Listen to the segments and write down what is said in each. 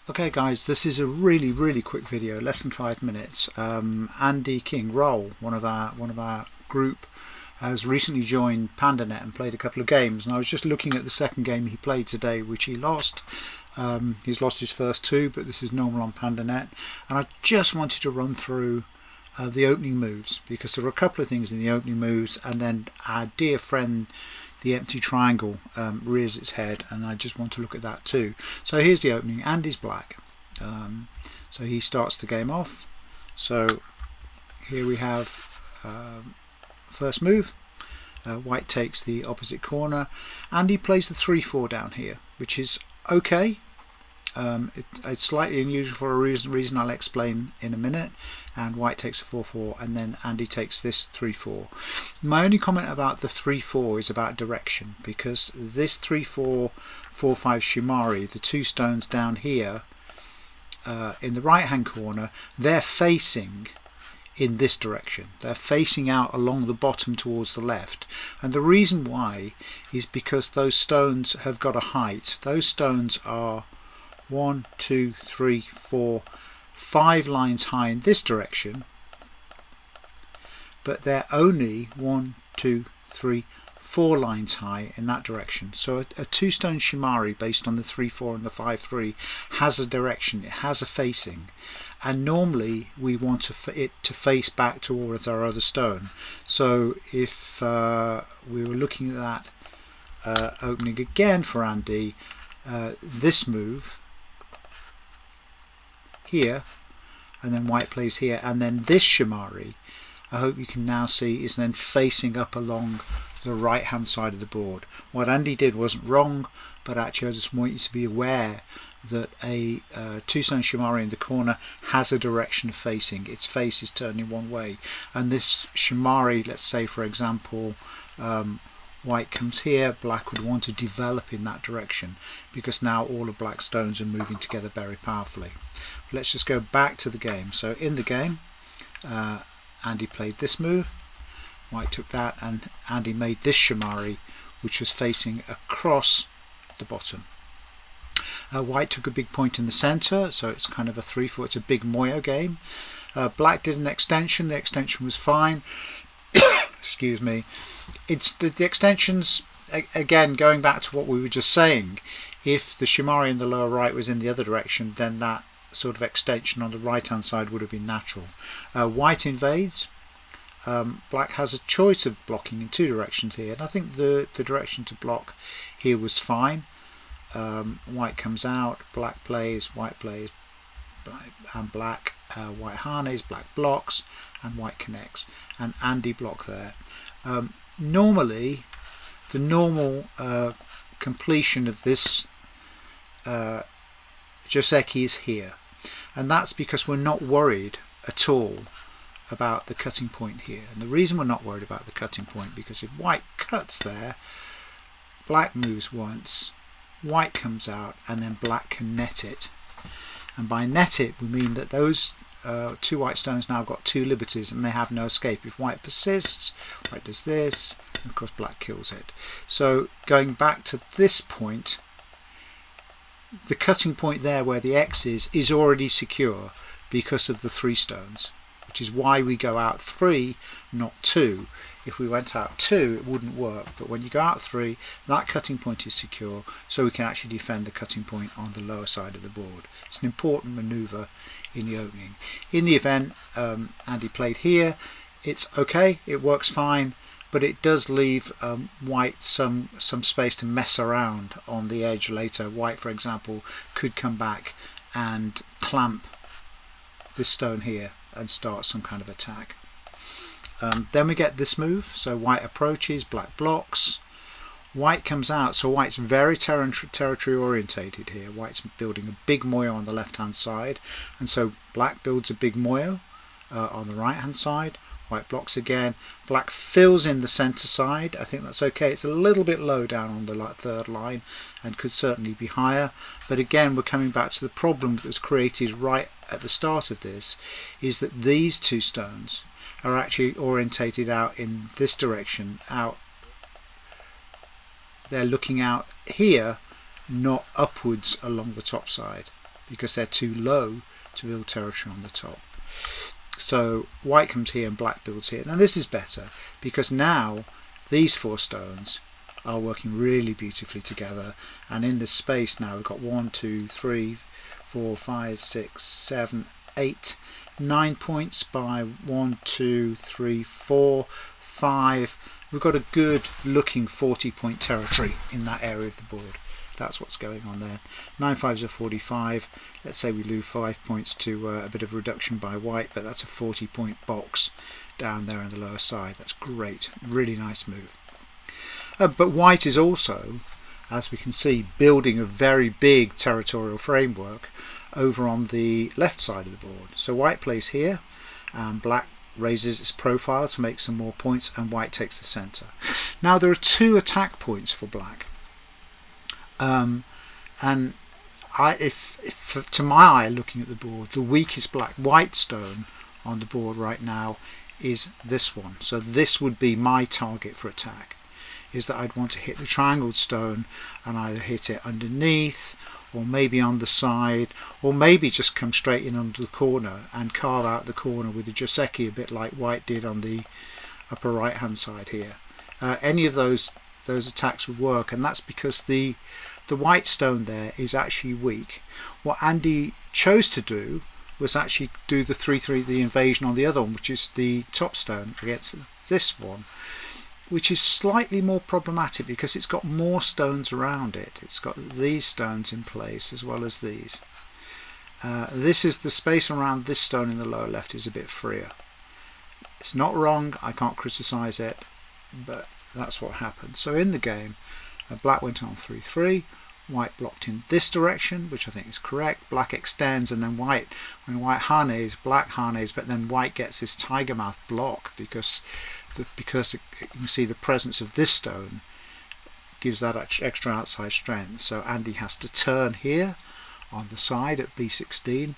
Okay guys, this is a really quick video, less than 5 minutes. Andy King Roll, one of our group, has recently joined PandaNet and played a couple of games, and I was just looking at the second game he played today, which he lost. He's lost his first two, but this is normal on PandaNet, and I just wanted to run through the opening moves, because there are a couple of things in the opening moves, and then our dear friend the empty triangle rears its head, and I just want to look at that too. So here's the opening. Andy's black, so he starts the game off. So here we have first move. White takes the opposite corner. Andy plays the 3-4 down here, which is okay. It's slightly unusual for a reason I'll explain in a minute, and white takes a 4-4, and then Andy takes this 3-4. My only comment about the 3-4 is about direction, because this 3-4, 4-5 Shimari, the two stones down here in the right hand corner, they're facing in this direction. They're facing out along the bottom towards the left, and the reason why is because those stones have got a height. Those stones are 1, 2, 3, 4, 5 lines high in this direction, but they're only 1, 2, 3, 4 lines high in that direction. So a two-stone Shimari based on the 3-4 and the 5-3 has a direction, it has a facing, and normally we want it to face back towards our other stone. So if we were looking at that opening again for Andy, this move here, and then white plays here, and then this Shimari, I hope you can now see, is then facing up along the right hand side of the board. What Andy did wasn't wrong, but actually I just want you to be aware that a two-stone Shimari in the corner has a direction of facing. Its face is turning one way, and this Shimari, let's say for example white comes here, black would want to develop in that direction, because now all of black stones are moving together very powerfully. Let's just go back to the game. So in the game, Andy played this move, white took that, and Andy made this Shimari, which was facing across the bottom. White took a big point in the center, so it's kind of a 3-4, it's a big Moyo game. Black did an extension, the extension was fine. Excuse me. It's the extensions, again going back to what we were just saying, if the Shimari in the lower right was in the other direction, then that sort of extension on the right hand side would have been natural. White invades. Black has a choice of blocking in two directions here, and I think the direction to block here was fine. White comes out, black plays, white plays, and black, white harneys, black blocks, and white connects, and Andy block there. Normally the normal completion of this Joseki is here, and that's because we're not worried at all about the cutting point here. And the reason we're not worried about the cutting point, because if white cuts there, black moves once, white comes out, and then black can net it. And by net it we mean that those two white stones now got two liberties and they have no escape. If white persists, white does this, and of course black kills it. So going back to this point, the cutting point there where the X is already secure because of the 3 stones, which is why we go out 3, not 2. If we went out 2, it wouldn't work, but when you go out 3, that cutting point is secure, so we can actually defend the cutting point on the lower side of the board. It's an important manoeuvre in the opening. In the event, Andy played here. It's okay, it works fine, but it does leave white some space to mess around on the edge later. White, for example, could come back and clamp this stone here and start some kind of attack. Then we get this move, so white approaches, black blocks, white comes out, so white's very territory orientated here. White's building a big Moyo on the left hand side, and so black builds a big Moyo on the right hand side. White blocks again, black fills in the center side. I think that's okay. It's a little bit low down on the third line and could certainly be higher, but again we're coming back to the problem that was created right at the start of this, is that these two stones are actually orientated out in this direction, out. They're looking out here, not upwards along the top side. because they're too low to build territory on the top. So white comes here and black builds here. Now this is better because now these 4 stones are working really beautifully together, and in this space now we've got 1, 2, 3, 4, 5, 6, 7, 8, 9 points by 1, 2, 3, 4, 5. We've got a good looking 40-point territory in that area of the board. That's what's going on there. 9 5s are 45. Let's say we lose 5 points to a bit of reduction by white, but that's a 40-point box down there on the lower side. That's great. Really nice move. But white is also, as we can see, building a very big territorial framework over on the left side of the board. So white plays here, and black raises its profile to make some more points, and white takes the centre. Now there are 2 attack points for black. And if to my eye, looking at the board, the weakest white stone on the board right now is this one. So this would be my target for attack, is that I'd want to hit the triangled stone and either hit it underneath, or maybe on the side, or maybe just come straight in under the corner and carve out the corner with the Joseki, a bit like white did on the upper right hand side here. Any of those attacks would work, and that's because the white stone there is actually weak. What Andy chose to do was actually do the 3-3, the invasion on the other one, which is the top stone, against this one, which is slightly more problematic because it's got more stones around it. It's got these stones in place as well as these. This is the space around this stone in the lower left is a bit freer. It's not wrong, I can't criticise it, but that's what happened. So in the game, black went on 3-3, white blocked in this direction, which I think is correct. Black extends, and then when white harness, black harness, but then white gets this tiger mouth block because you can see the presence of this stone gives that extra outside strength. So Andy has to turn here on the side at b16.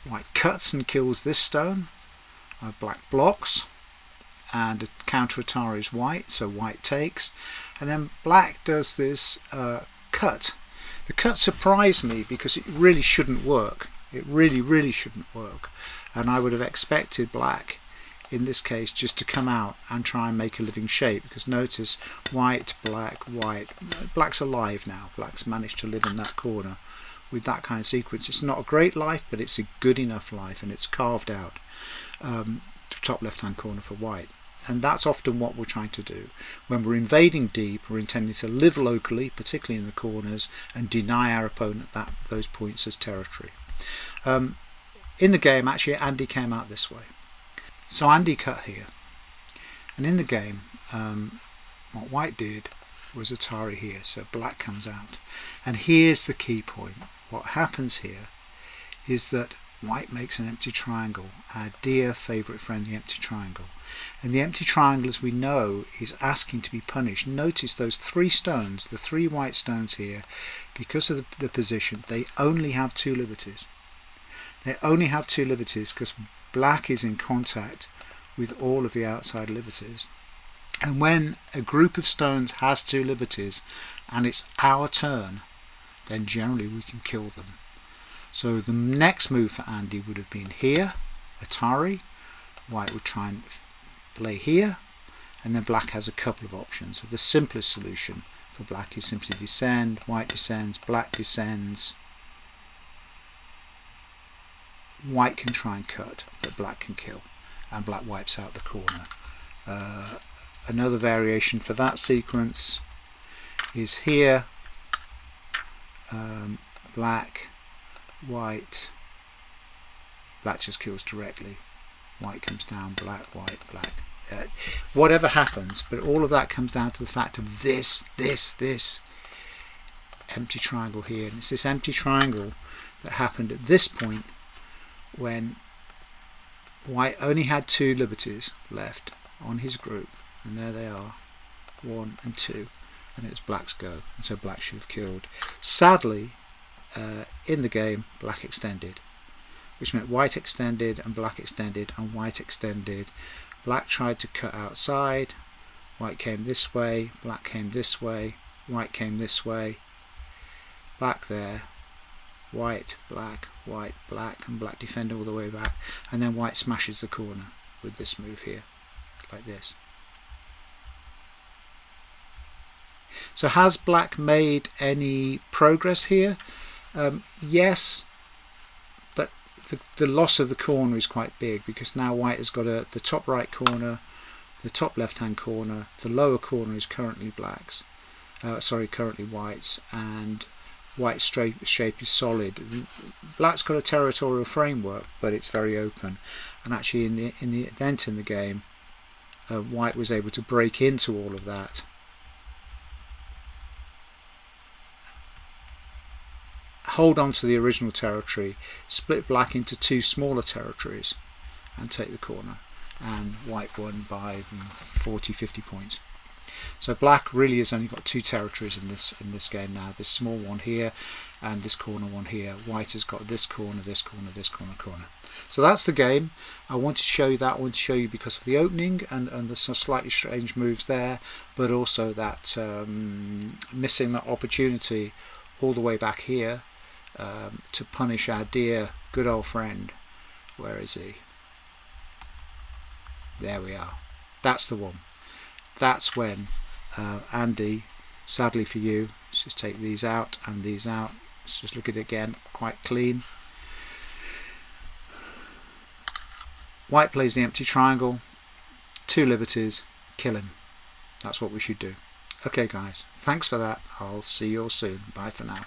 White cuts and kills this stone. Black blocks, and a counter Atari is white, so white takes, and then black does this cut. The cut surprised me because it really shouldn't work. It really shouldn't work, and I would have expected black in this case just to come out and try and make a living shape, because notice white, black, white. Black's alive now. Black's managed to live in that corner with that kind of sequence. It's not a great life, but it's a good enough life, and it's carved out to top left hand corner for white. And that's often what we're trying to do. When we're invading deep, we're intending to live locally, particularly in the corners, and deny our opponent those points as territory. In the game, actually, Andy came out this way. So Andy cut here. And in the game, what white did was Atari here. So black comes out. And here's the key point. What happens here is that white makes an empty triangle, our dear favourite friend, the empty triangle. And the empty triangle, as we know, is asking to be punished. Notice those 3 stones, the 3 white stones here, because of the position, they only have 2 liberties. They only have 2 liberties because black is in contact with all of the outside liberties. And when a group of stones has 2 liberties and it's our turn, then generally we can kill them. So the next move for Andy would have been here, Atari. White would try and play here, and then black has a couple of options. So the simplest solution for black is simply descend. White descends, black descends. White can try and cut, but black can kill, and black wipes out the corner. Another variation for that sequence is here, black, white, black just kills directly, white comes down, black, white, black. Whatever happens, but all of that comes down to the fact of this empty triangle here. And it's this empty triangle that happened at this point when white only had 2 liberties left on his group, and there they are, 1 and 2, and it was black's go, and so black should have killed. Sadly, in the game, black extended, which meant white extended and black extended and white extended. Black tried to cut outside, white came this way, black came this way, white came this way, black there, white, black, and black defend all the way back, and then white smashes the corner with this move here, like this. So has black made any progress here? Yes, but the loss of the corner is quite big, because now white has got the top right corner, the top left hand corner, the lower corner is currently black's, currently white's, and white's shape is solid. Black's got a territorial framework, but it's very open, and actually in the event in the game, white was able to break into all of that. Hold on to the original territory, split black into two smaller territories, and take the corner. And white won by 40-50 points. So black really has only got two territories in this game now. This small one here, and this corner one here. White has got this corner, this corner, this corner. So that's the game. I want to show you that. I want to show you because of the opening and the slightly strange moves there, but also that missing that opportunity all the way back here. To punish our dear good old friend. Where is he? There we are. That's the one. That's when Andy, sadly for you, let's just take these out and these out. Let's just look at it again, quite clean. White plays the empty triangle, two liberties, kill him. That's what we should do. Okay guys, thanks for that. I'll see you all soon. Bye for now.